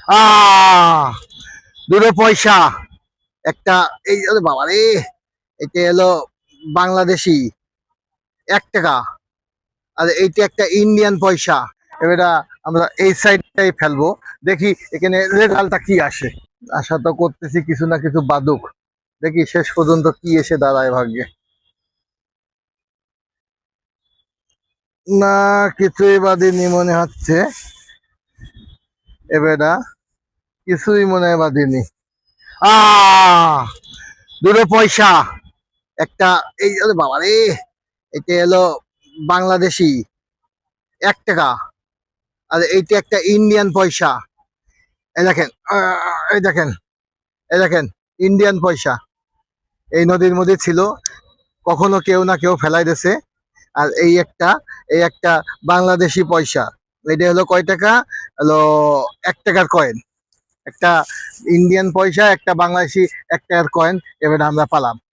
আহ দুটো পয়সা একটা। এই বাবা রে, এটা হলো বাংলাদেশি 1 টাকা, আর এইটা একটা ইন্ডিয়ান পয়সা। এবার আমরা এই সাইডটাই ফেলবো, দেখি এখানে রেজাল্টটা কি আসে। আশা তো করতেছি কিছু না কিছু বাদুক, দেখি শেষ পর্যন্ত কি এসে দাঁড়ায় ভাগ্যে। না, কিছুই বাদিনি মনে হচ্ছে। এবেটা কিছুই মনে হয় বাদিনি। আহ দুটো পয়সা একটা। এই বাবা রে, এটা হলো বাংলাদেশি 1 টাকা, আর এইটা একটা ইন্ডিয়ান পয়সা। এই দেখেন, এই দেখেন, এই দেখেন, ইন্ডিয়ান পয়সা এই নদীর মধ্যে ছিল, কখনো কেউ না কেউ ফেলাই দিয়েছে। আর এই একটা বাংলাদেশি পয়সা। এটা হলো কয় টাকা? হলো 1 টাকার কয়েন। একটা ইন্ডিয়ান পয়সা, একটা বাংলাদেশি 1 টাকার কয়েন। এবার আমরা পালাম।